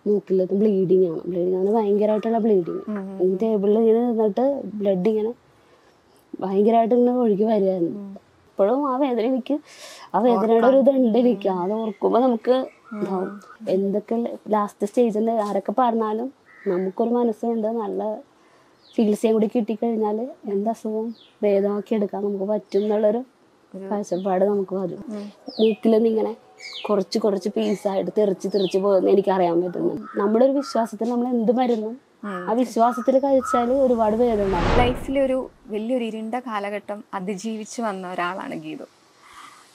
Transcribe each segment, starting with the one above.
മൂക്കിലത് bleeding ആണ്. Bleeding ആണ്, ഭയങ്കരമായിട്ടുള്ള ബ്ലീഡിങ്. ഈ ടേബിളിൽ ഇങ്ങനെ നിന്നിട്ട് ബ്ലഡ് ഇങ്ങനെ ഭയങ്കരമായിട്ട് ഇങ്ങനെ ഒഴുകി വരികയായിരുന്നു. ഇപ്പോഴും ആ വേദന എനിക്ക്, ആ വേദനയുടെ ഒരു ഇതുണ്ട് എനിക്ക്. അത് ഓർക്കുമ്പോൾ നമുക്ക് എന്തൊക്കെ ലാസ്റ്റ് സ്റ്റേജിൽ ആരൊക്കെ പറഞ്ഞാലും നമുക്കൊരു മനസ്സുണ്ട്, നല്ല ചികിത്സയും കൂടി കിട്ടിക്കഴിഞ്ഞാൽ എന്തസുഖവും ഭേദമാക്കി എടുക്കാൻ നമുക്ക് പറ്റും എന്നുള്ളൊരു കാഴ്ചപ്പാട് നമുക്ക് വരും. മൂക്കിലൊന്നും ഇങ്ങനെ കുറച്ച് കുറച്ച് പീസായിട്ട് തെറിച്ച് പോകുന്ന എനിക്കറിയാൻ പറ്റുന്നു. നമ്മുടെ ഒരു വിശ്വാസത്തിൽ നമ്മൾ എന്ത് മരുന്നും ആ വിശ്വാസത്തിൽ കഴിച്ചാൽ ഒരുപാട് വേദന. ലൈഫിലൊരു വലിയൊരു ഇരുണ്ട കാലഘട്ടം അതിജീവിച്ച് വന്ന ഒരാളാണ് ഗീതു.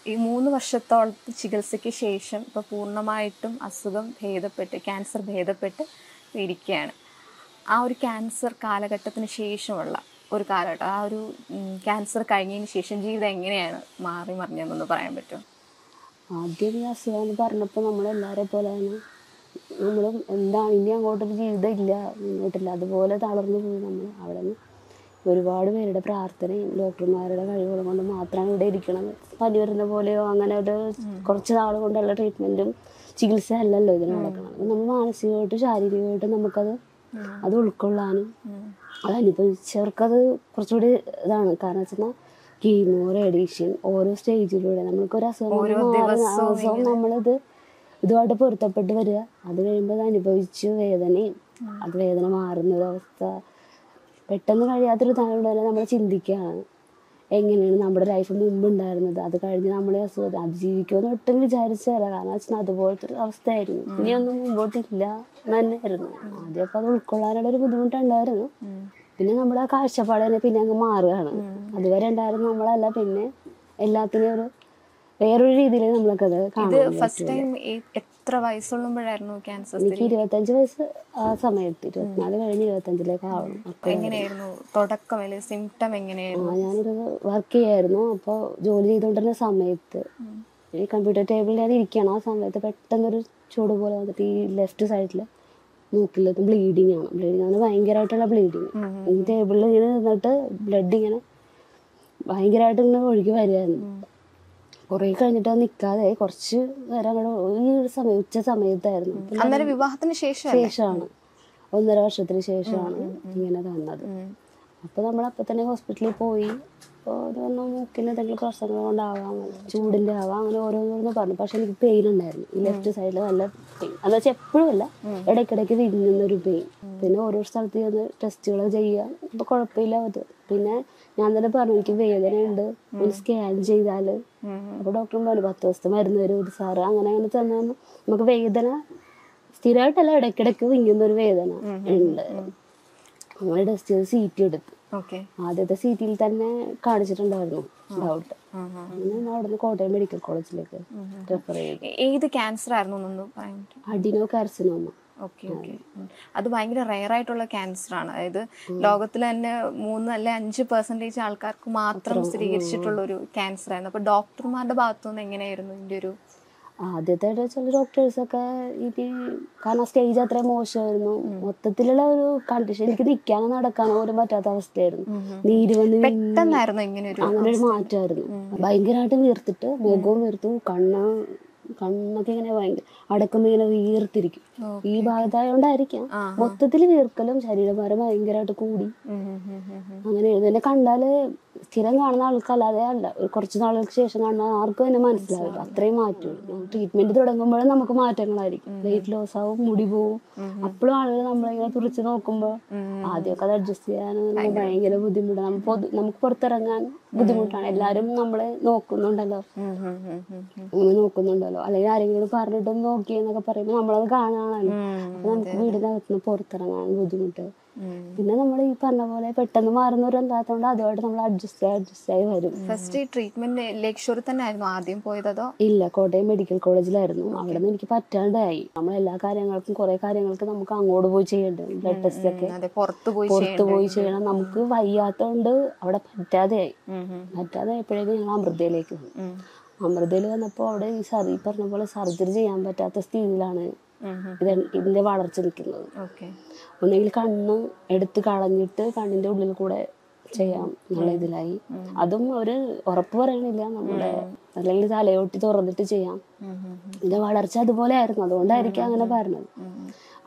ഈ 3 വർഷത്തോളത്തെ ചികിത്സയ്ക്ക് ശേഷം ഇപ്പോൾ പൂർണ്ണമായിട്ടും അസുഖം ഭേദപ്പെട്ട്, ക്യാൻസർ ഭേദപ്പെട്ട് ഇരിക്കുകയാണ്. ആ ഒരു ക്യാൻസർ കാലഘട്ടത്തിന് ശേഷമുള്ള ഒരു കാലഘട്ടം, ആ ഒരു ക്യാൻസർ കഴിഞ്ഞതിന് ശേഷം ജീവിതം എങ്ങനെയാണ് മാറി മറിഞ്ഞതെന്ന് പറയാൻ പറ്റുമോ? ആദ്യം ഈ അസുഖം എന്ന് പറഞ്ഞപ്പോൾ നമ്മളെല്ലാവരെ പോലെ തന്നെ നമ്മളും എന്താണ് ഇനി അങ്ങോട്ടൊരു ജീവിതം ഇല്ല, മുന്നോട്ടില്ല, അതുപോലെ തളർന്നു പോയി. നമ്മൾ അവിടെ നിന്ന് ഒരുപാട് പേരുടെ പ്രാർത്ഥനയും ഡോക്ടർമാരുടെ കഴിവുകൾ കൊണ്ട് മാത്രമാണ് ഇവിടെ ഇരിക്കണത്. പനി വരുന്ന പോലെയോ അങ്ങനെ ഒരു കുറച്ച് നാൾ കൊണ്ടുള്ള ട്രീറ്റ്മെൻറ്റും ചികിത്സ അല്ലല്ലോ ഇതിന് നടക്കണം. നമ്മൾ മാനസികമായിട്ടും ശാരീരികമായിട്ടും നമുക്കത് അത് ഉൾക്കൊള്ളാനും അത് അനുഭവിച്ചവർക്കത് കുറച്ചുകൂടി ഇതാണ്. കാരണം വെച്ചാൽ കീമോ, റേഡിയേഷൻ, ഓരോ സ്റ്റേജിലൂടെ നമ്മൾക്കൊരു അസുഖം നമ്മളിത് ഇതുമായിട്ട് പൊരുത്തപ്പെട്ട് വരിക. അത് കഴിയുമ്പോൾ അത് അനുഭവിച്ച് വേദനയും അത് വേദന മാറുന്നൊരവസ്ഥ പെട്ടെന്ന് കഴിയാത്തൊരു താഴെ നമ്മൾ ചിന്തിക്കുകയാണ് എങ്ങനെയാണ് നമ്മുടെ ലൈഫ് മുമ്പ് ഉണ്ടായിരുന്നത്, അത് കഴിഞ്ഞ് നമ്മളെ അസുഖം അതിജീവിക്കുമെന്ന് ഒട്ടും വിചാരിച്ചതല്ല. കാരണം വെച്ചാൽ അതുപോലത്തെ ഒരു അവസ്ഥയായിരുന്നു. ഇനിയൊന്നും മുമ്പോട്ടില്ല എന്ന് തന്നെയായിരുന്നു. ആദ്യമൊക്കെ അത് ഉൾക്കൊള്ളാനുള്ളൊരു ബുദ്ധിമുട്ടുണ്ടായിരുന്നു. പിന്നെ നമ്മുടെ കാഴ്ചപ്പാട് തന്നെ പിന്നെ അങ്ങ് മാറുകയാണ്. അതുവരെ ഉണ്ടായിരുന്ന നമ്മളല്ല, പിന്നെ എല്ലാത്തിനും ഒരു വേറൊരു രീതിയിൽ നമ്മളൊക്കെ അത് കാണാൻ. ഫസ്റ്റ് ടൈം എത്ര വയസ്സുള്ളുമ്പോഴായിരുന്നു ക്യാൻസർ? എനിക്ക് 25 വയസ്സ് ആ സമയത്ത്, 24 കഴിഞ്ഞ് 25ലേക്ക് ആവണം. എങ്ങനെയായിരുന്നു തുടക്കം, അല്ലെങ്കിൽ സിംറ്റം എങ്ങനെയായിരുന്നു? ഞാനൊരു വർക്ക് ചെയ്യായിരുന്നു. അപ്പോൾ ജോലി ചെയ്തുകൊണ്ടിരുന്ന സമയത്ത് ഈ കമ്പ്യൂട്ടർ ടേബിളിൽ ഞാൻ ഇരിക്കുകയാണ്. ആ സമയത്ത് പെട്ടെന്നൊരു ചൂട് പോലെ വന്നിട്ട് ഈ ലെഫ്റ്റ് സൈഡിൽ മൂക്കിലത് ബ്ലീഡിങ് ആണ്, ഭയങ്കരമായിട്ടുള്ള ബ്ലീഡിങ്. ഈ ടേബിളിൽ ഇങ്ങനെ നിന്നിട്ട് ബ്ലഡ് ഇങ്ങനെ ഭയങ്കരമായിട്ട് ഇങ്ങനെ ഒഴുകി വരികയായിരുന്നു. കുറേ കഴിഞ്ഞിട്ട് അത് നിൽക്കാതെ കുറച്ച് നേരം ഈ ഒരു സമയം ഉച്ച സമയത്തായിരുന്നു. വിവാഹത്തിന് ശേഷമാണ്, 1.5 വർഷത്തിന് ശേഷമാണ് ഇങ്ങനെ വന്നത്. അപ്പോൾ നമ്മളപ്പോൾ തന്നെ ഹോസ്പിറ്റലിൽ പോയി. ഓരോന്നും മൂക്കിന് എന്തെങ്കിലും പ്രശ്നങ്ങൾ കൊണ്ടാവാം, ചൂടിൻ്റെ ആവാം, അങ്ങനെ ഓരോന്നോരോന്ന് പറഞ്ഞു. പക്ഷെ എനിക്ക് പെയിൻ ഉണ്ടായിരുന്നു ഈ ലെഫ്റ്റ് സൈഡിൽ, നല്ല പെയിൻ. എന്ന് വെച്ചാൽ എപ്പോഴും അല്ല, ഇടയ്ക്കിടയ്ക്ക് വിങ്ങുന്നൊരു പെയിൻ. പിന്നെ ഓരോ സ്ഥലത്ത് ചെന്ന് ടെസ്റ്റുകൾ ചെയ്യുക, അപ്പോൾ കുഴപ്പമില്ല അത്. പിന്നെ ഞാൻ തന്നെ പറഞ്ഞു എനിക്ക് വേദനയുണ്ട്, ഒന്ന് സ്കാൻ ചെയ്താൽ. അപ്പോൾ ഡോക്ടറും പറഞ്ഞു 10 ദിവസത്തെ മരുന്ന് വരും സാറ്. അങ്ങനെ തന്നെ നമുക്ക് വേദന സ്ഥിരമായിട്ടല്ല, ഇടയ്ക്കിടയ്ക്ക് വിങ്ങുന്നൊരു വേദന ഉണ്ട്. അങ്ങനെ ടെസ്റ്റ് ചെയ്ത് CT എടുത്തു. ആദ്യത്തെ CTയിൽ തന്നെ കാണിച്ചിട്ടുണ്ടായിരുന്നു ഡൗട്ട്. അങ്ങനെ അവിടുന്ന് കോട്ടയം മെഡിക്കൽ കോളേജിലേക്ക് റെഫർ ചെയ്തു. ഏത് ക്യാൻസർ ആയിരുന്നു? അഡിനോകാർസിനോമ. അത് ഭയങ്കര റെയർ ആയിട്ടുള്ള ക്യാൻസർ ആണ്. അതായത് ലോകത്തിൽ തന്നെ 3 അല്ലെ 5% ആൾക്കാർക്ക് മാത്രം സ്ഥിരീകരിച്ചിട്ടുള്ള ഒരു ക്യാൻസർ ആയിരുന്നു. അപ്പൊ ഡോക്ടർമാരുടെ ഭാഗത്തുനിന്ന് എങ്ങനെയായിരുന്നു ഇതിന്റെ ഒരു? ആദ്യത്തെ ചില ഡോക്ടേഴ്സൊക്കെ കാരണം സ്റ്റേജ് അത്രയും മോശമായിരുന്നു. മൊത്തത്തിലുള്ള ഒരു കണ്ടീഷൻ, എനിക്ക് നിൽക്കാനോ നടക്കാനോ പോലും പറ്റാത്ത അവസ്ഥയായിരുന്നു. നീര് വന്ന് അങ്ങനെ ഒരു മാറ്റമായിരുന്നു. ഭയങ്കരമായിട്ട് വീർത്തിട്ട് മുഖവും വീർത്തു, കണ്ണൊക്കെ ഇങ്ങനെ ഭയങ്കര അടക്കുമ്പോൾ ഇങ്ങനെ വീർത്തിരിക്കും. ഈ ഭാഗത്തായോണ്ടായിരിക്കാം മൊത്തത്തിൽ വീർക്കലും ശരീരഭാരം ഭയങ്കരമായിട്ട് കൂടി. അങ്ങനെ ഇതിനെ കണ്ടാല് സ്ഥിരം കാണുന്ന ആൾക്കല്ലാതെ അല്ല, കുറച്ച് നാളുകൾക്ക് ശേഷം കാണുന്ന ആർക്കും തന്നെ മനസ്സിലാവില്ല, അത്രയും മാറ്റം. ട്രീറ്റ്മെന്റ് തുടങ്ങുമ്പോഴും നമുക്ക് മാറ്റങ്ങളായിരിക്കും. വെയിറ്റ് ലോസ് ആവും, മുടി പോവും. അപ്പോഴും ആളുകൾ നമ്മളിങ്ങനെ തുറച്ച് നോക്കുമ്പോൾ ആദ്യമൊക്കെ അത് അഡ്ജസ്റ്റ് ചെയ്യാൻ ഭയങ്കര ബുദ്ധിമുട്ടാണ്. നമുക്ക് പുറത്തിറങ്ങാൻ ബുദ്ധിമുട്ടാണ്. എല്ലാവരും നമ്മളെ നോക്കുന്നുണ്ടല്ലോ, അല്ലെങ്കിൽ ആരെങ്കിലും പറഞ്ഞിട്ടും നോക്കിയെന്നൊക്കെ പറയുമ്പോൾ നമ്മളത് കാണാണല്ലോ. അപ്പൊ നമുക്ക് വീടിനകത്തുനിന്ന് പുറത്തിറങ്ങാൻ ബുദ്ധിമുട്ട്. പിന്നെ നമ്മൾ ഈ പറഞ്ഞ പോലെ പെട്ടെന്ന് മാറുന്നവരല്ലാത്തതുകൊണ്ട് അതുമായിട്ട് നമ്മൾ അഡ്ജസ്റ്റ് ആയി വരും. ഫസ്റ്റ് ട്രീറ്റ്മെന്റ് ലക്ഷൂരിൽ തന്നെ ആയിരുന്നു ആദ്യം പോയതോ? ഇല്ല, കോട്ടയം മെഡിക്കൽ കോളേജിലായിരുന്നു. അവിടെ നിന്ന് എനിക്ക് പറ്റാണ്ടായി. നമ്മൾ എല്ലാ കാര്യങ്ങൾക്കും കുറെ കാര്യങ്ങൾക്ക് നമുക്ക് അങ്ങോട്ട് പോയി ചെയ്യേണ്ടത്, ബ്ലഡ് ടെസ്റ്റ് ഒക്കെ പുറത്ത് പോയി ചെയ്യണം. നമുക്ക് വയ്യാത്തതുകൊണ്ട് അവിടെ പറ്റാതെയായി. പറ്റാതെയായപ്പോഴേക്കും ഞങ്ങൾ അമൃതയിലേക്ക് വന്നു. അമൃതയിൽ വന്നപ്പോൾ അവിടെ ഈ പറഞ്ഞ പോലെ സർജറി ചെയ്യാൻ പറ്റാത്ത സ്ഥിതിയിലാണ് ഇതിന്റെ വളർച്ച നിൽക്കുന്നത്. ഒന്നെങ്കിൽ കണ്ണ് എടുത്ത് കളഞ്ഞിട്ട് കണ്ണിന്റെ ഉള്ളിൽ കൂടെ ചെയ്യാം എന്നുള്ള ഇതിലായി. അതും ഒരു ഉറപ്പ് പറയണില്ല നമ്മുടെ, അല്ലെങ്കിൽ തലയോട്ടി തുറന്നിട്ട് ചെയ്യാം. ഇതിന്റെ വളർച്ച അതുപോലെ ആയിരുന്നു, അതുകൊണ്ടായിരിക്കും അങ്ങനെ പറഞ്ഞത്.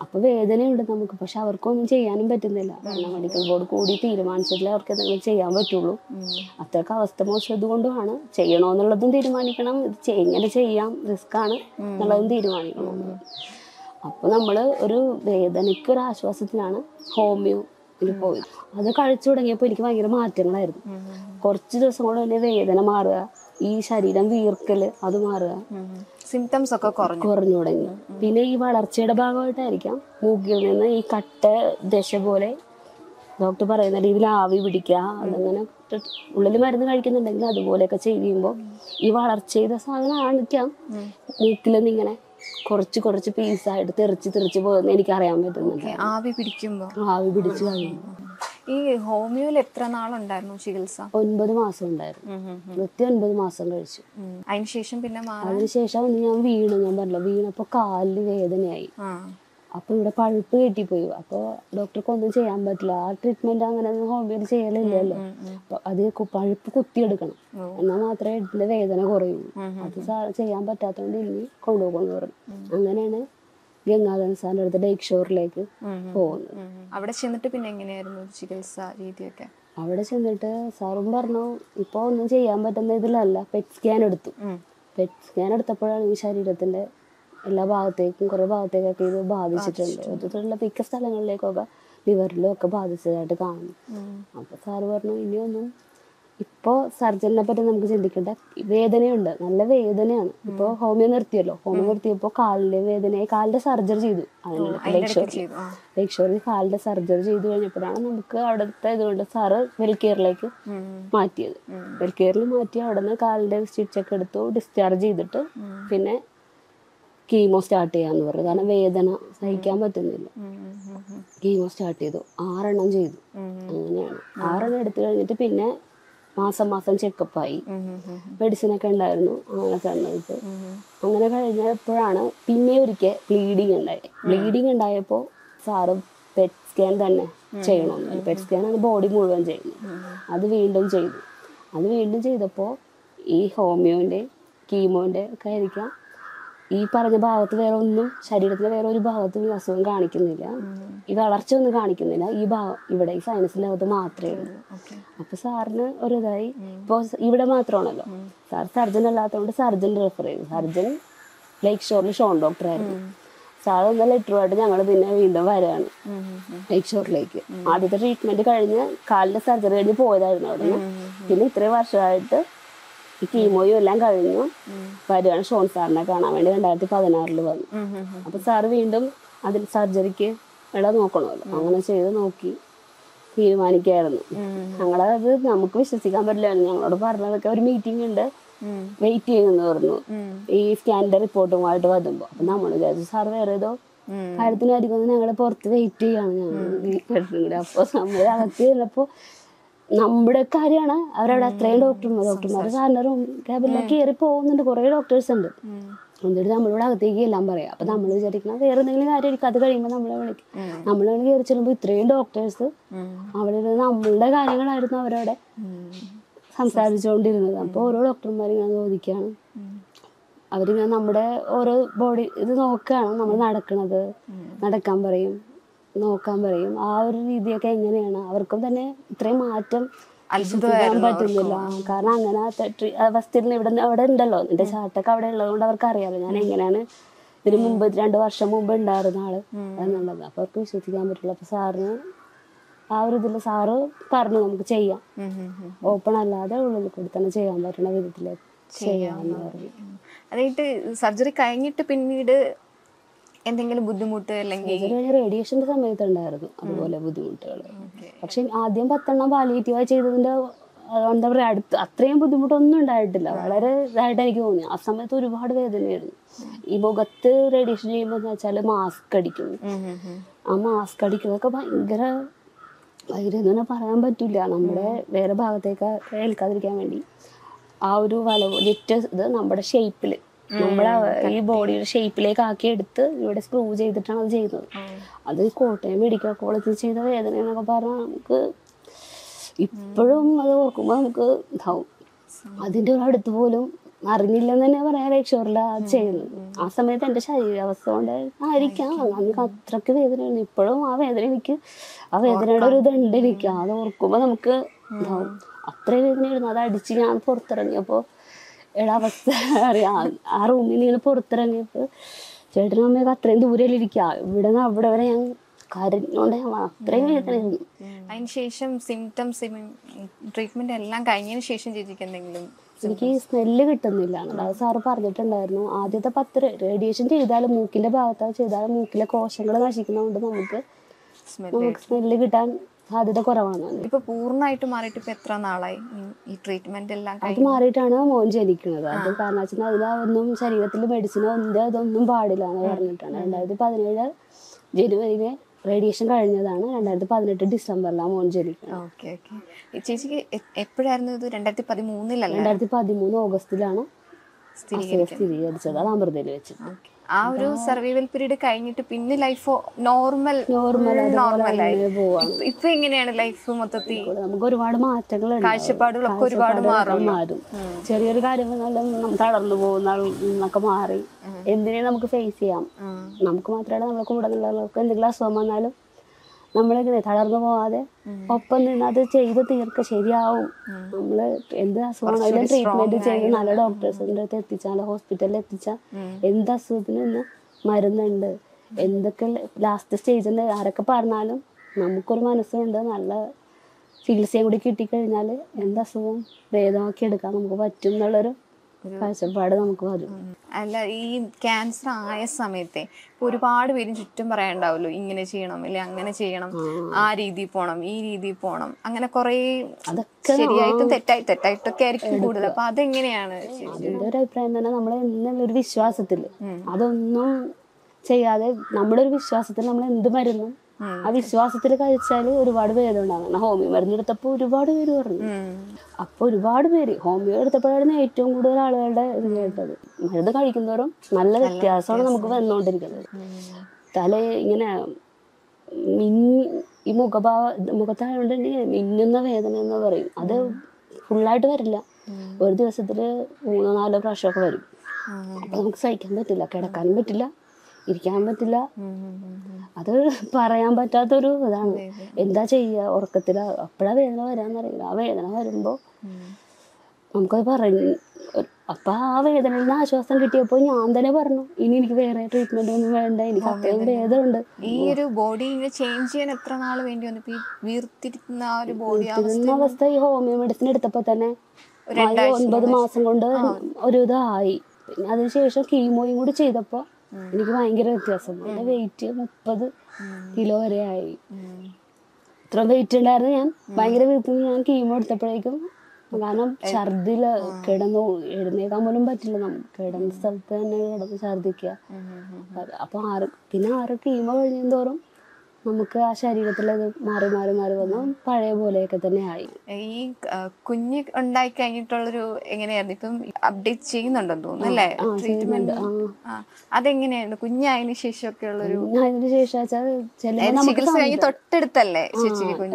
അപ്പൊ വേദനയുണ്ട് നമുക്ക്, പക്ഷെ അവർക്കൊന്നും ചെയ്യാനും പറ്റുന്നില്ല. മെഡിക്കൽ ബോർഡ് കൂടി തീരുമാനിച്ചിട്ടില്ല അവർക്ക് എന്തെങ്കിലും ചെയ്യാൻ പറ്റുള്ളൂ. അത്രയ്ക്ക് അവസ്ഥ മോശം കൊണ്ടുമാണ്. ചെയ്യണോന്നുള്ളതും തീരുമാനിക്കണം, ഇത് എങ്ങനെ ചെയ്യാം, റിസ്ക് ആണ് എന്നുള്ളതും തീരുമാനിക്കണം. അപ്പൊ നമ്മള് ഒരു വേദനയ്ക്ക് ഒരു ആശ്വാസത്തിനാണ് ഹോമിയോ പോയത്. അത് കഴിച്ചു തുടങ്ങിയപ്പോൾ എനിക്ക് ഭയങ്കര മാറ്റങ്ങളായിരുന്നു. കുറച്ച് ദിവസം കൊണ്ട് തന്നെ വേദന മാറുക, ഈ ശരീരം വീർക്കല് അത് മാറുക, സിംറ്റംസ് ഒക്കെ കുറഞ്ഞു തുടങ്ങി. പിന്നെ ഈ വളർച്ചയുടെ ഭാഗമായിട്ടായിരിക്കാം മൂക്കിൽ നിന്ന് ഈ കട്ട ദശ പോലെ ഡോക്ടർ പറയുന്ന രീതിയിൽ ആവി പിടിക്കുക, അതങ്ങനെ ഉള്ളിൽ മരുന്ന് കഴിക്കുന്നുണ്ടെങ്കിൽ അതുപോലെയൊക്കെ ചെയ്യുമ്പോൾ ഈ വളർച്ച ചെയ്ത സാധനം ആണിക്കാം മൂക്കിൽ നിന്ന് ഇങ്ങനെ കുറച്ച് കുറച്ച് പീസായിട്ട് തെറിച്ച് പോകുന്ന എനിക്കറിയാൻ പറ്റുന്നുണ്ട്. ആവി പിടിക്കുമ്പോൾ ആവി പിടിച്ച് കഴിയുമ്പോൾ. ഈ ഹോമിയോയിൽ എത്ര നാളുണ്ടായിരുന്നു ചികിത്സ? 9 മാസം ഉണ്ടായിരുന്നു. 9 മാസം കഴിച്ചു. അതിനുശേഷം പിന്നെ അതിനുശേഷം ഞാൻ വീണു. ഞാൻ പറഞ്ഞില്ല, വീണപ്പോ കാലിന് വേദനയായി. അപ്പൊ ഇവിടെ പഴുപ്പ് കെട്ടിപ്പോയി. അപ്പൊ ഡോക്ടർക്ക് ഒന്നും ചെയ്യാൻ പറ്റില്ല. ആ ട്രീറ്റ്മെന്റ് അങ്ങനെ ഹോമിയോയിൽ ചെയ്യലില്ലല്ലോ. അപ്പൊ അത് പഴുപ്പ് കുത്തിയെടുക്കണം, എന്നാൽ മാത്രമേ ഇതിന്റെ വേദന കുറയുള്ളൂ. അത് ചെയ്യാൻ പറ്റാത്തതുകൊണ്ട് ഇനി കൊണ്ടുപോകുന്നു പറഞ്ഞു. അങ്ങനെയാണ് ഗംഗാധരൻ സാറിന്റെ അടുത്ത് ലേക്ക് ഷോറിലേക്ക് പോകുന്നത്. അവിടെ ചെന്നിട്ട് പിന്നെ എങ്ങനെയായിരുന്നു ചികിത്സാ രീതിയൊക്കെ? അവിടെ ചെന്നിട്ട് സാറും പറഞ്ഞു ഇപ്പൊ ഒന്നും ചെയ്യാൻ പറ്റുന്ന ഇതിലല്ല. പെറ്റ് സ്കാൻ എടുത്തു. പെറ്റ് സ്കാൻ എടുത്തപ്പോഴാണ് ഈ ശരീരത്തിന്റെ എല്ലാ ഭാഗത്തേക്കും കുറെ ഭാഗത്തേക്കൊക്കെ ഇത് ബാധിച്ചിട്ടുണ്ട്. അതുള്ള മിക്ക സ്ഥലങ്ങളിലേക്കൊക്കെ ലിവറിലും ഒക്കെ ബാധിച്ചതായിട്ട് കാണുന്നു. അപ്പൊ സാറ് പറഞ്ഞു ഇനിയൊന്നും ഇപ്പോ സർജറിനെ പറ്റി നമുക്ക് ചിന്തിക്കേണ്ട. വേദനയുണ്ട്, നല്ല വേദനയാണ്. ഇപ്പൊ ഹോമിയോ നിർത്തിയല്ലോ. ഹോമിയോ നിർത്തിയപ്പോ കാലിലെ വേദനയായി, കാലിന്റെ സർജറി ചെയ്തു. ലേക്ക് ഷോറിൽ കാലിന്റെ സർജറി ചെയ്തു കഴിഞ്ഞപ്പോഴാണ് നമുക്ക് അവിടുത്തെ ഇതുകൊണ്ട് സാറ് വെൽക്കെയറിലേക്ക് മാറ്റിയത്. വെൽക്കെയറിൽ മാറ്റി അവിടെ നിന്ന് കാലിന്റെ സ്റ്റിച്ചൊക്കെ എടുത്തു, ഡിസ്ചാർജ് ചെയ്തിട്ട് പിന്നെ കീമോ സ്റ്റാർട്ട് ചെയ്യാന്ന് പറഞ്ഞു. കാരണം വേദന സഹിക്കാൻ പറ്റുന്നില്ല. കീമോ സ്റ്റാർട്ട് ചെയ്തു. 6 എണ്ണം ചെയ്തു. അങ്ങനെയാണ് 6 എണ്ണം എടുത്തു കഴിഞ്ഞിട്ട് പിന്നെ മാസം ചെക്കപ്പായി. മെഡിസിനൊക്കെ ഉണ്ടായിരുന്നു. അങ്ങനെ തന്നിട്ട് അങ്ങനെ കഴിഞ്ഞപ്പോഴാണ് പിന്നെ ഒരിക്കൽ ബ്ലീഡിങ് ഉണ്ടായി. ബ്ലീഡിങ് ഉണ്ടായപ്പോൾ സാറ് പെറ്റ് സ്കാൻ തന്നെ ചെയ്യണമെന്ന്. പെറ്റ് സ്കാനാണ് ബോഡി മുഴുവൻ ചെയ്യുന്നത്. അത് വീണ്ടും ചെയ്തു. അത് വീണ്ടും ചെയ്തപ്പോൾ ഈ ഹോമിയോന്റെ കീമോന്റെ ഒക്കെ ആയിരിക്കാം ഈ പറഞ്ഞ ഭാഗത്ത് വേറെ ഒന്നും, ശരീരത്തിലെ വേറെ ഒരു ഭാഗത്തും ഈ അസുഖം കാണിക്കുന്നില്ല, ഈ വളർച്ച ഒന്നും കാണിക്കുന്നില്ല. ഈ ഭാഗം ഇവിടെ ഈ സൈനസിന്റെ അകത്ത് മാത്രമേ ഉള്ളൂ. അപ്പൊ സാറിന് ഒരു ഇതായി. ഇപ്പൊ ഇവിടെ മാത്രമാണല്ലോ, സാർ സർജൻ അല്ലാത്തതുകൊണ്ട് സർജൻ റെഫർ ചെയ്തു. സർജൻ ലേക്ക് ഷോറിൽ ഷോൺ ഡോക്ടർ ആയിരുന്നു. സാർ എന്ന ലെറ്ററുമായിട്ട് ഞങ്ങൾ പിന്നെ വീണ്ടും വരികയാണ് ലേക്ക് ഷോറിലേക്ക്. ആദ്യത്തെ ട്രീറ്റ്മെന്റ് കഴിഞ്ഞ് കാലിന്റെ സർജറി കഴിഞ്ഞ് പോയതായിരുന്നു അവിടെ നിന്ന്. പിന്നെ ഇത്രയും വർഷമായിട്ട് ഈ കീമോയും എല്ലാം കഴിഞ്ഞു വരികയാണ് ഷോൺ സാറിനെ കാണാൻ വേണ്ടി. 2016 വന്നു. അപ്പൊ സാറ് വീണ്ടും അതിൽ സർജറിക്ക് നോക്കണമല്ലോ. അങ്ങനെ ചെയ്ത് നോക്കി തീരുമാനിക്കായിരുന്നു. ഞങ്ങളത് നമുക്ക് വിശ്വസിക്കാൻ പറ്റില്ലായിരുന്നു. ഞങ്ങളോട് പറഞ്ഞതൊക്കെ ഒരു മീറ്റിംഗ് ഉണ്ട്, വെയിറ്റ് ചെയ്യുമെന്ന് പറഞ്ഞു ഈ സ്കാനിന്റെ റിപ്പോർട്ടുമായിട്ട് വരുമ്പോ. അപ്പൊ നമ്മൾ വിചാരിച്ചു സാർ വേറെ ഏതോ കാര്യത്തിനായിരിക്കും ഞങ്ങളെ പുറത്ത് വെയിറ്റ് ചെയ്യാണ് ഞങ്ങൾ. അപ്പൊ നമ്മൾ അകത്ത് ചെന്നപ്പോ നമ്മുടെ കാര്യമാണ്. അവരവിടെ അത്രയും ഡോക്ടർമാർ സാറിന്റെ റൂം ക്യാബിനിലേക്ക് കയറി പോകുന്നുണ്ട്. കുറെ ഡോക്ടേഴ്സ് ഉണ്ട്. എന്നിട്ട് നമ്മളിവിടെ അകത്തേക്ക് എല്ലാം പറയാം. അപ്പൊ നമ്മൾ വിചാരിക്കണം വേറെ എന്തെങ്കിലും കാര്യമായിരിക്കും. അത് കഴിയുമ്പോൾ നമ്മളെ വിളിക്കും. നമ്മളാണ് കയറി ചെല്ലുമ്പോൾ ഇത്രയും ഡോക്ടേഴ്സ് അവിടെ നമ്മളുടെ കാര്യങ്ങളായിരുന്നു അവരവിടെ സംസാരിച്ചുകൊണ്ടിരുന്നത്. അപ്പൊ ഓരോ ഡോക്ടർമാരും ഇങ്ങനെ ചോദിക്കുകയാണ്. അവരിങ്ങനെ നമ്മുടെ ഓരോ ബോഡി ഇത് നോക്കുകയാണ്. നമ്മൾ നടക്കണത് നടക്കാൻ പറയും, നോക്കാൻ പറയും. ആ ഒരു രീതിയൊക്കെ എങ്ങനെയാണ് അവർക്കും തന്നെ ഇത്രയും മാറ്റം വിശ്വസിക്കാൻ പറ്റുന്നില്ല. കാരണം അങ്ങനെ അവസ്ഥയിൽ അവിടെ ഉണ്ടല്ലോ, എന്റെ ചാട്ടൊക്കെ അവിടെ ഉള്ളതുകൊണ്ട് അവർക്ക് അറിയാലോ ഞാൻ എങ്ങനെയാണ് ഇതിന് മുമ്പ് 2 വർഷം മുമ്പ് ഉണ്ടായിരുന്ന ആള് എന്നുള്ളത്. അപ്പൊ അവർക്ക് വിശ്വസിക്കാൻ പറ്റില്ല. അപ്പൊ സാറിന് ആ ഒരു ഇതില് സാറ് പറഞ്ഞു നമുക്ക് ചെയ്യാം, ഓപ്പൺ അല്ലാതെ ഉള്ളിൽ കൂടി തന്നെ ചെയ്യാൻ പറ്റുന്ന വിധത്തിലേക്ക് ചെയ്യാമെന്ന് പറഞ്ഞു. അതായിട്ട് സർജറി കഴിഞ്ഞിട്ട് പിന്നീട് എന്തെങ്കിലും ബുദ്ധിമുട്ട് അല്ലെങ്കിൽ റേഡിയേഷന്റെ സമയത്ത് ഉണ്ടായിരുന്നു അതുപോലെ ബുദ്ധിമുട്ടുകൾ. പക്ഷെ ആദ്യം 10 എണ്ണം പാലിയേറ്റീവായി ചെയ്തതിന്റെ എന്താ പറയാ അത്രയും ബുദ്ധിമുട്ടൊന്നും ഉണ്ടായിട്ടില്ല. വളരെ ഇതായിട്ട് എനിക്ക് തോന്നി. ആ സമയത്ത് ഒരുപാട് വേദനയായിരുന്നു. ഈ മുഖത്ത് റേഡിയേഷൻ ചെയ്യുമ്പോൾ എന്ന് വെച്ചാൽ മാസ്ക് അടിക്കും. ആ മാസ്ക് അടിക്കുന്നതൊക്കെ ഭയങ്കര എന്ന് പറയാൻ പറ്റില്ല. നമ്മുടെ വേറെ ഭാഗത്തേക്ക് ഏൽക്കാതിരിക്കാൻ വേണ്ടി ആ ഒരു വളവ് ജെറ്റ് ഇത് നമ്മുടെ ഷേപ്പില് നമ്മളെ ഈ ബോഡിയുടെ ഷേപ്പിലേക്ക് ആക്കി എടുത്ത് ഇവിടെ സ്ക്രൂ ചെയ്തിട്ടാണ് അത് ചെയ്യുന്നത്. അത് കോട്ടയം മെഡിക്കൽ കോളേജിൽ ചെയ്ത വേദന എന്നൊക്കെ പറഞ്ഞാൽ നമുക്ക് ഇപ്പോഴും അത് ഓർക്കുമ്പോൾ നമുക്ക് ഇതാവും. അതിൻ്റെ ഒരു അടുത്ത് പോലും അറിഞ്ഞില്ലെന്ന് തന്നെ പറയാൻ രക്ഷയില്ല അത് ചെയ്യുന്നത്. ആ സമയത്ത് എൻ്റെ ശരീരാവസ്ഥ കൊണ്ട് ആയിരിക്കാം നമുക്ക് അത്രയ്ക്ക് വേദനയാണ്. ഇപ്പോഴും ആ വേദന എനിക്ക്, ആ വേദനയുടെ ഒരു ഇതുണ്ട് എനിക്ക്. അത് ഓർക്കുമ്പോൾ നമുക്ക് ഇതാവും. അത്രയും വേദനയായിരുന്നു. അത് അടിച്ച് ഞാൻ പുറത്തിറങ്ങിയപ്പോൾ അവസ്ഥ അറിയാം. ആ റൂമിൽ നിന്ന് ഇങ്ങനെ പുറത്തിറങ്ങിയപ്പോൾ ചേട്ടനും അമ്മയൊക്കെ അത്രയും ദൂരയിലിരിക്കുക. ഇവിടെ നിന്ന് അവിടെ വരെ ഞാൻ കരഞ്ഞോണ്ട് അത്രയും വേദനയായിരുന്നു. അതിനുശേഷം സിംറ്റംസ് ട്രീറ്റ്മെന്റ് എല്ലാം കഴിഞ്ഞതിന് ശേഷം ചേച്ചിക്ക് എന്തെങ്കിലും? എനിക്ക് സ്മെല്ല് കിട്ടുന്നില്ല. അത് സാറ് പറഞ്ഞിട്ടുണ്ടായിരുന്നു. ആദ്യത്തെ 10 റേഡിയേഷൻ ചെയ്താലും മൂക്കിന്റെ ഭാഗത്താണ് ചെയ്താലും മൂക്കിലെ കോശങ്ങൾ നശിക്കുന്നതുകൊണ്ട് നമുക്ക് സ്മെല്ല് കിട്ടാൻ സാധ്യത കുറവാണ്. ഇപ്പൊ പൂർണ്ണമായിട്ട് മാറിയിട്ട് ഇപ്പൊ എത്ര നാളായി ഈ ട്രീറ്റ്മെന്റ് എല്ലാം? അത് മാറിയിട്ടാണ് മോൻ ജനിക്കുന്നത്. അത് കാരണം വെച്ചാൽ അതിലൊന്നും ശരീരത്തിൽ മെഡിസിനോ അതൊന്നും പാടില്ല എന്ന് പറഞ്ഞിട്ടാണ്. 2017 ജനുവരിയില് റേഡിയേഷൻ കഴിഞ്ഞതാണ്. 2018 ഡിസംബറിലാണ് മോൻ ജനിക്കുന്നത്. Okay okay. ചേച്ചിക്ക് എപ്പോഴായിരുന്നു ഇത്? 2013 2013 ഓഗസ്റ്റിലാണ് സ്ഥിരീകരിച്ചത്. അത് അമൃതയിൽ വെച്ച്. ആ ഒരു സർവൈവൽ പീരീഡ് കഴിഞ്ഞിട്ട് പിന്നെ ലൈഫ് നോർമലായി ഇപ്പൊ എങ്ങനെയാണ് ലൈഫ് മൊത്തത്തിൽ? നമുക്ക് ഒരുപാട് മാറ്റങ്ങളുണ്ട്. കാഴ്ചപ്പാടുകളൊക്കെ ഒരുപാട് മാറും. ചെറിയൊരു കാര്യം വന്നാലും നമ്മൾ തളർന്നു പോകുന്ന എന്നൊക്കെ മാറി എന്തിനേയും നമുക്ക് ഫേസ് ചെയ്യാം. നമുക്ക് മാത്രമല്ല നമ്മളെ കൂടെ ഉള്ളവർക്ക് എന്തെങ്കിലും അസുഖം വന്നാലും നമ്മളിങ്ങനെ തളർന്നു പോവാതെ ഒപ്പം നിന്ന് അത് ചെയ്ത് തീർക്ക ശരിയാവും. നമ്മള് എന്ത് അസുഖമാണെങ്കിലും ട്രീറ്റ്മെന്റ് ചെയ്ത് നല്ല ഡോക്ടേഴ്സിൻ്റെ അടുത്ത് എത്തിച്ചാൽ, നല്ല ഹോസ്പിറ്റലിൽ എത്തിച്ചാൽ എന്ത് അസുഖത്തിന് ഇന്ന് മരുന്നുണ്ട്, എന്തൊക്കെ ലാസ്റ്റ് സ്റ്റേജിൽ ആരൊക്കെ പറഞ്ഞാലും നമുക്കൊരു മനസ്സുണ്ട്. നല്ല ചികിത്സയും കൂടി കിട്ടിക്കഴിഞ്ഞാൽ എന്ത് അസുഖവും ഭേദമാക്കി എടുക്കാൻ നമുക്ക് പറ്റും എന്നുള്ളൊരു കാഴ്ചപ്പാട് നമുക്ക് വരും. അല്ല, ഈ ക്യാൻസർ ആയ സമയത്തെ ഒരുപാട് പേരും ചുറ്റും പറയാനുണ്ടാവുമല്ലോ, ഇങ്ങനെ ചെയ്യണം അല്ലെ അങ്ങനെ ചെയ്യണം, ആ രീതിയിൽ പോണം, ഈ രീതിയിൽ പോണം, അങ്ങനെ കുറെ ശരിയായിട്ടും തെറ്റായിട്ടൊക്കെ ആയിരിക്കും കൂടുതൽ. അപ്പൊ അതെങ്ങനെയാണ്? അതിന്റെ ഒരു അഭിപ്രായം തന്നെ നമ്മൾ എന്നുള്ളൊരു വിശ്വാസത്തില് അതൊന്നും ചെയ്യാതെ നമ്മുടെ ഒരു വിശ്വാസത്തിൽ നമ്മൾ എന്ത് മരുന്നും ആ വിശ്വാസത്തിൽ കഴിച്ചാൽ ഒരുപാട് ഭേദം ഉണ്ടാകും. ഹോമിയോ മരുന്ന് എടുത്തപ്പോൾ ഒരുപാട് പേര് പറഞ്ഞു. അപ്പൊ ഒരുപാട് പേര് ഹോമിയോ എടുത്തപ്പോഴായിരുന്നു ഏറ്റവും കൂടുതൽ ആളുകളുടെ ഇത് കേട്ടത്. മരുന്ന് കഴിക്കുന്നവരും നല്ല വ്യത്യാസമാണ് നമുക്ക് വന്നുകൊണ്ടിരിക്കുന്നത്. തല ഇങ്ങനെ ഈ മുഖത്തായോണ്ട് മിന്നുന്ന വേദന എന്ന് പറയും. അത് ഫുള്ളായിട്ട് വരില്ല, ഒരു ദിവസത്തില് 3-4 പ്രാവശ്യമൊക്കെ വരും. അപ്പൊ നമുക്ക് സഹിക്കാൻ പറ്റില്ല, കിടക്കാനും പറ്റില്ല, ഇരിക്കാൻ പറ്റില്ല. അത് പറയാൻ പറ്റാത്തൊരു ഇതാണ്. എന്താ ചെയ്യുക? ഉറക്കത്തില അപ്പോഴാ വേദന വരാന്നറിയില്ല. ആ വേദന വരുമ്പോ നമുക്കത് പറഞ്ഞു. അപ്പൊ ആ വേദനയിൽ നിന്ന് ആശ്വാസം കിട്ടിയപ്പോൾ ഞാൻ തന്നെ പറഞ്ഞു, ഇനി എനിക്ക് വേറെ ട്രീറ്റ്മെന്റ് ഒന്നും വേണ്ട, എനിക്ക് അത്രയും ഭേദമുണ്ട്. ഈ ഒരു ബോഡി ചേഞ്ച് ചെയ്യാൻ എത്ര നാൾ വേണ്ടി വന്നു? വീർത്തിരിക്കുന്ന ആ ഒരു ബോഡി അവസ്ഥ ഈ ഹോമിയോ മെഡിസിൻ എടുത്തപ്പോ തന്നെ 9 മാസം കൊണ്ട് ഒരു ഇതായി. പിന്നെ അതിനുശേഷം കീമോയും കൂടി ചെയ്തപ്പോ എനിക്ക് ഭയങ്കര വ്യത്യാസം. എൻ്റെ വെയിറ്റ് 30 കിലോ വരെ ആയി. ഇത്ര വെയിറ്റ് ഉണ്ടായിരുന്നു ഞാൻ. ഭയങ്കര വീട്ടിൽ ഞാൻ കീമോ എടുത്തപ്പോഴേക്കും, കാരണം ഛർദില് കിടന്നു എഴുന്നേക്കാൻ പോലും പറ്റില്ല. നമുക്ക് കിടന്ന സ്ഥലത്ത് തന്നെ കിടന്ന് ഛർദിക്കുക. അപ്പൊ 6 കീമോ കഴിയുന്തോറും നമുക്ക് ആ ശരീരത്തിലത് മാറി മാറി മാറി വന്നു പഴയ പോലെയൊക്കെ തന്നെ ആയി. ഈ കുഞ്ഞ് ഉണ്ടായി കഴിഞ്ഞിട്ടുള്ളൊരു എങ്ങനെയായിരുന്നു? ഇപ്പം അപ്ഡേറ്റ് ചെയ്യുന്നുണ്ടെന്ന് തോന്നുന്നു അല്ലേ ട്രീറ്റ്മെന്റ്? അതെങ്ങനെയായിരുന്നു കുഞ്ഞായതിനു ശേഷമൊക്കെ ഉള്ളൊരു? അതിന് ശേഷം ചികിത്സ കഴിഞ്ഞ് തൊട്ടടുത്തല്ലേ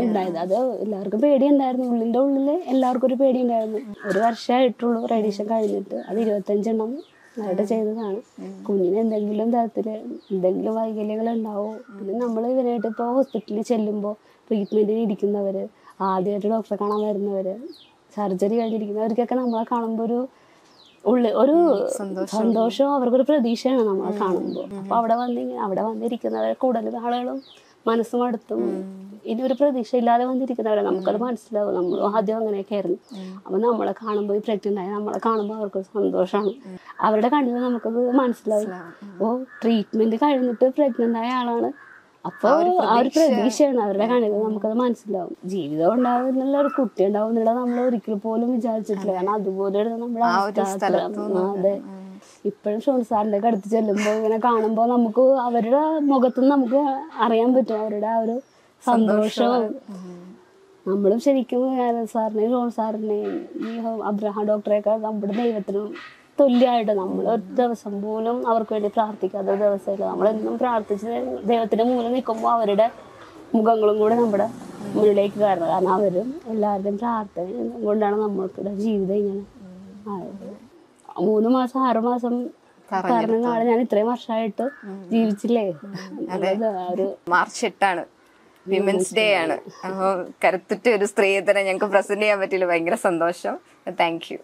ഉണ്ടായത്? അത് എല്ലാവർക്കും പേടിയുണ്ടായിരുന്നു. ഉള്ളില് എല്ലാവർക്കും ഒരു പേടി ഉണ്ടായിരുന്നു. 1 വർഷമായിട്ടുള്ളൂ റേഡിയേഷൻ കഴിഞ്ഞിട്ട്. അത് 25 എണ്ണം ആയിട്ട് ചെയ്തതാണ്. കുഞ്ഞിന് എന്തെങ്കിലും തരത്തില് എന്തെങ്കിലും വൈകല്യങ്ങൾ ഉണ്ടാവും. പിന്നെ നമ്മൾ ഇവരായിട്ട് ഇപ്പോൾ ഹോസ്പിറ്റലിൽ ചെല്ലുമ്പോൾ ട്രീറ്റ്മെന്റിന് ഇരിക്കുന്നവര്, ആദ്യമായിട്ട് ഡോക്ടറെ കാണാൻ വരുന്നവര്, സർജറി കഴിഞ്ഞിരിക്കുന്നവർക്കൊക്കെ നമ്മളെ കാണുമ്പോൾ ഒരു സന്തോഷവും അവർക്കൊരു പ്രതീക്ഷയാണ് നമ്മളെ കാണുമ്പോൾ. അപ്പൊ അവിടെ വന്നിരിക്കുന്നവരെ കൂടുതൽ ആളുകളും മനസ്സും അടുത്തും ഇനി ഒരു പ്രതീക്ഷ ഇല്ലാതെ വന്നിരിക്കുന്നവരെ നമുക്കത് മനസ്സിലാവും. നമ്മൾ ആദ്യം അങ്ങനെയൊക്കെ ആയിരുന്നു. അപ്പൊ നമ്മളെ കാണുമ്പോൾ ഈ പ്രഗ്നന്റ് ആയി നമ്മളെ കാണുമ്പോൾ അവർക്ക് സന്തോഷമാണ്. അവരുടെ കണ്ണിൽ നമുക്കത് മനസ്സിലാവും. അപ്പോൾ ട്രീറ്റ്മെന്റ് കഴിഞ്ഞിട്ട് പ്രഗ്നന്റ് ആയ ആളാണ്, അപ്പോൾ ആ ഒരു പ്രതീക്ഷയാണ് അവരുടെ കണ്ണിൽ നമുക്കത് മനസ്സിലാവും. ജീവിതം ഉണ്ടാവും എന്നുള്ള ഒരു കുട്ടി ഉണ്ടാവും എന്നുള്ളത് നമ്മൾ ഒരിക്കലും പോലും വിചാരിച്ചിട്ടില്ല. കാരണം അതുപോലെ നമ്മുടെ അതെ. ഇപ്പോഴും ഷോൺ സാറിൻ്റെ അടുത്ത് ചെല്ലുമ്പോൾ ഇങ്ങനെ കാണുമ്പോൾ നമുക്ക് അവരുടെ മുഖത്തുനിന്ന് നമുക്ക് അറിയാൻ പറ്റും അവരുടെ ആ ഒരു സന്തോഷവും. നമ്മളും ശരിക്കും സാറിനെയും ഷോൺ സാറിനെയും ഈ അബ്രഹാം ഡോക്ടറെയൊക്കെ നമ്മുടെ ദൈവത്തിനും തുല്യമായിട്ട് നമ്മൾ ഒരു ദിവസം പോലും അവർക്ക് വേണ്ടി പ്രാർത്ഥിക്കാത്ത ദിവസമില്ല. നമ്മളെന്നും പ്രാർത്ഥിച്ച് ദൈവത്തിന്റെ മുന്നിൽ നിൽക്കുമ്പോൾ അവരുടെ മുഖങ്ങളും കൂടെ നമ്മുടെ മുന്നിലേക്ക് കയറുന്നത്. കാരണം അവരും എല്ലാവരുടെയും പ്രാർത്ഥന കൊണ്ടാണ് നമ്മൾക്കുടെ ജീവിതം ഇങ്ങനെ ആയത്. 3 മാസം 6 മാസം പറഞ്ഞ നാളെ ഞാൻ ഇത്രയും വർഷമായിട്ട് ജീവിച്ചില്ലേ. ഒരു മാർച്ച് 8 വിമൻസ് ഡേ ആണ്. അപ്പോൾ കരുത്തുറ്റ ഒരു സ്ത്രീയെ തന്നെ ഞങ്ങൾക്ക് പ്രസന്റ് ചെയ്യാൻ പറ്റിയില്ല. ഭയങ്കര സന്തോഷം. Thank you.